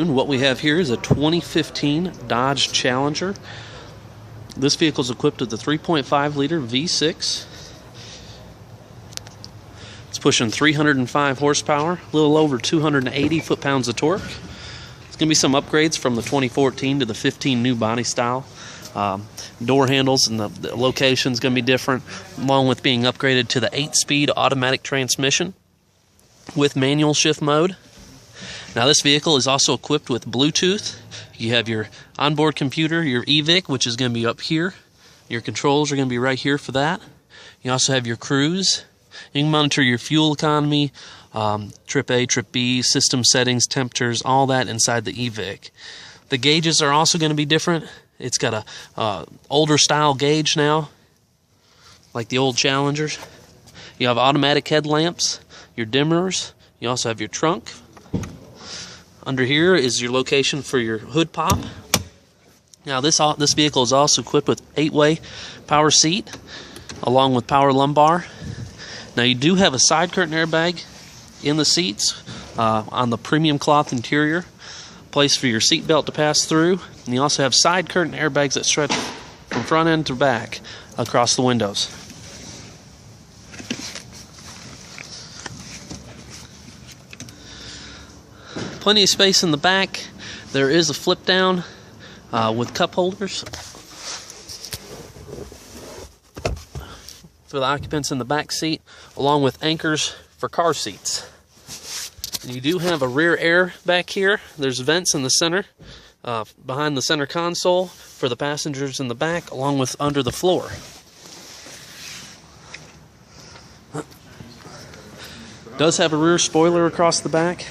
What we have here is a 2015 Dodge Challenger. This vehicle is equipped with a 3.5 liter V6. It's pushing 305 horsepower, a little over 280 foot-pounds of torque. There's going to be some upgrades from the 2014 to the 15 new body style. Door handles and the location is going to be different, along with being upgraded to the 8-speed automatic transmission with manual shift mode. Now this vehicle is also equipped with Bluetooth. You have your onboard computer, your EVIC, which is going to be up here. Your controls are going to be right here for that. You also have your cruise. You can monitor your fuel economy, trip A, trip B, system settings, temperatures, all that inside the EVIC. The gauges are also going to be different. It's got a older style gauge now, like the old Challengers. You have automatic headlamps, your dimmers. You also have your trunk. Under here is your location for your hood pop. Now this vehicle is also equipped with 8-way power seat along with power lumbar. Now you do have a side curtain airbag in the seats on the premium cloth interior, place for your seat belt to pass through, and you also have side curtain airbags that stretch from front end to back across the windows. Plenty of space in the back. There is a flip down with cup holders for the occupants in the back seat, along with anchors for car seats. And you do have a rear air back here. There's vents in the center, behind the center console for the passengers in the back, along with under the floor. Does have a rear spoiler across the back.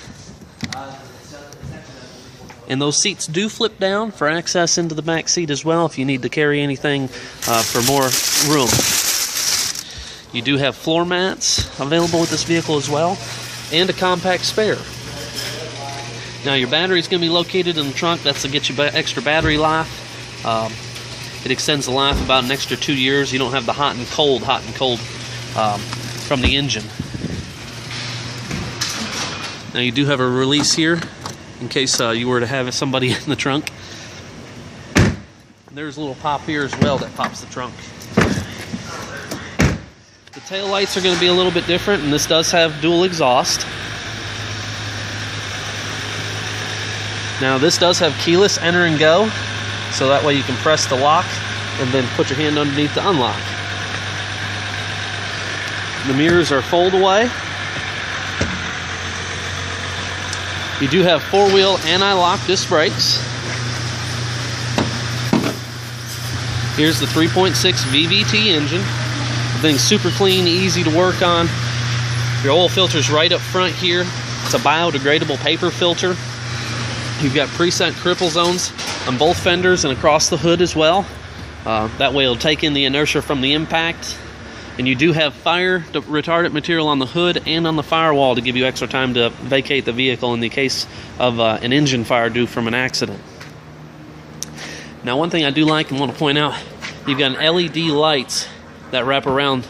And those seats do flip down for access into the back seat as well if you need to carry anything for more room. You do have floor mats available with this vehicle as well, and a compact spare. Now your battery is going to be located in the trunk. That's to get you extra battery life. It extends the life about an extra 2 years. You don't have the hot and cold from the engine. Now you do have a release here in case you were to have somebody in the trunk. And there's a little pop here as well that pops the trunk. The tail lights are going to be a little bit different, and this does have dual exhaust. Now this does have keyless enter and go, so that way you can press the lock and then put your hand underneath to unlock. The mirrors are fold away. You do have 4-wheel anti-lock disc brakes. Here's the 3.6 VVT engine. The thing's super clean, easy to work on. Your oil filter's right up front here. It's a biodegradable paper filter. You've got preset cripple zones on both fenders and across the hood as well. That way it'll take in the inertia from the impact. And you do have fire retardant material on the hood and on the firewall to give you extra time to vacate the vehicle in the case of an engine fire due from an accident. Now one thing I do like and want to point out, you've got LED lights that wrap around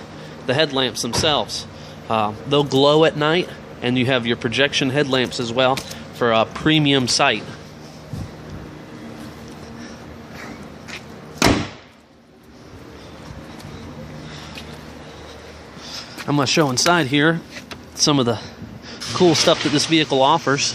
the headlamps themselves. They'll glow at night, and you have your projection headlamps as well for a premium sight. I'm going to show inside here some of the cool stuff that this vehicle offers.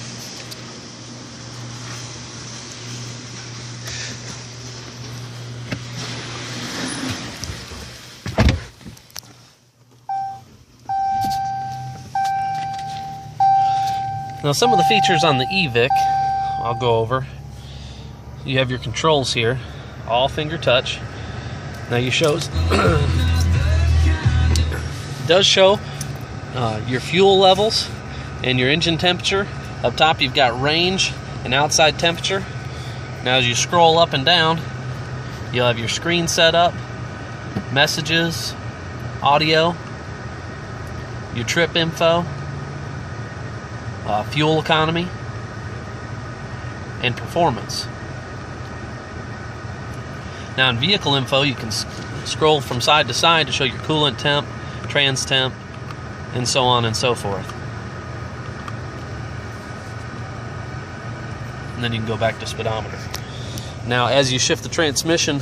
Now some of the features on the EVIC I'll go over. You have your controls here, all finger touch. Now you shows does show your fuel levels and your engine temperature. Up top you've got range and outside temperature. Now as you scroll up and down, you'll have your screen set up, messages, audio, your trip info, fuel economy, and performance. Now in vehicle info, you can scroll from side to side to show your coolant temp, trans temp, and so on and so forth. and then you can go back to speedometer. Now, as you shift the transmission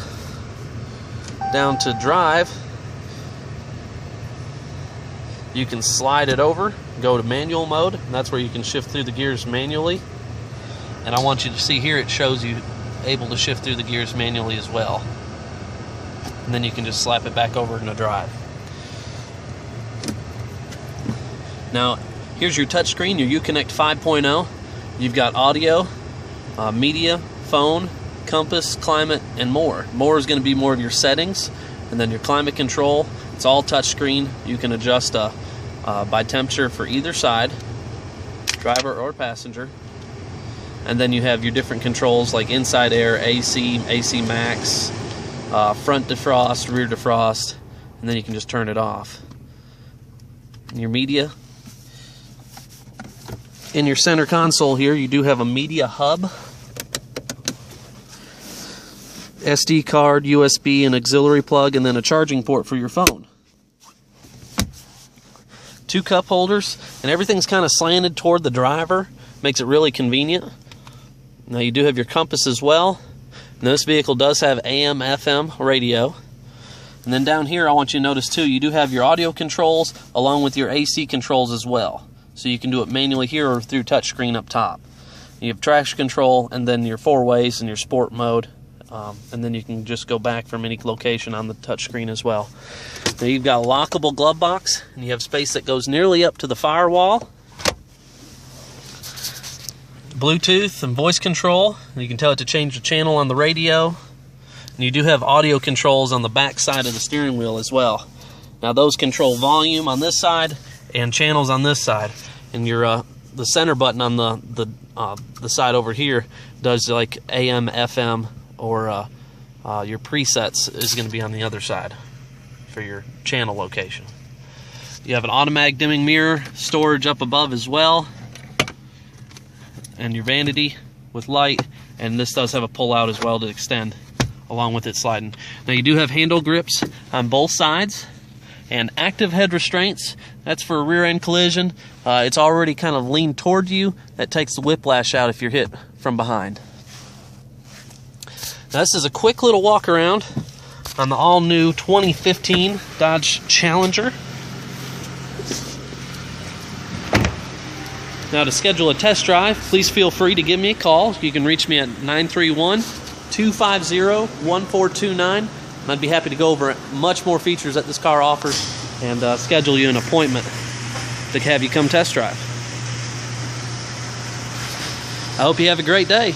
down to drive, you can slide it over, go to manual mode, and that's where you can shift through the gears manually. And I want you to see here, it shows you able to shift through the gears manually as well. And then you can just slap it back over into drive. Now, here's your touchscreen, your Uconnect 5.0. You've got audio, media, phone, compass, climate, and more. More is going to be more of your settings, and then your climate control. It's all touchscreen. You can adjust by temperature for either side, driver or passenger. And then you have your different controls like inside air, AC, AC max, front defrost, rear defrost, and then you can just turn it off. Your media. In your center console here, you do have a media hub, SD card, USB, and auxiliary plug, and then a charging port for your phone. 2 cup holders, and everything's kind of slanted toward the driver. Makes it really convenient. Now you do have your compass as well. And this vehicle does have AM, FM radio. And then down here, I want you to notice too, you do have your audio controls along with your AC controls as well. So you can do it manually here or through touchscreen up top. You have traction control, and then your 4-ways and your sport mode. And then you can just go back from any location on the touchscreen as well. Now you've got a lockable glove box, and you have space that goes nearly up to the firewall. Bluetooth and voice control. You can tell it to change the channel on the radio. And you do have audio controls on the back side of the steering wheel as well. Now those control volume on this side and channels on this side. And your the center button on the side over here does like AM, FM, or your presets is going to be on the other side for your channel location. You have an automatic dimming mirror storage up above as well, and your vanity with light, and this does have a pull out as well to extend along with it sliding. Now you do have handle grips on both sides and active head restraints. That's for a rear end collision. It's already kind of leaned toward you. That takes the whiplash out if you're hit from behind. Now this is a quick little walk around on the all-new 2015 Dodge Challenger. Now to schedule a test drive, please feel free to give me a call. You can reach me at 931-250-1429. And I'd be happy to go over much more features that this car offers and schedule you an appointment to have you come test drive. I hope you have a great day.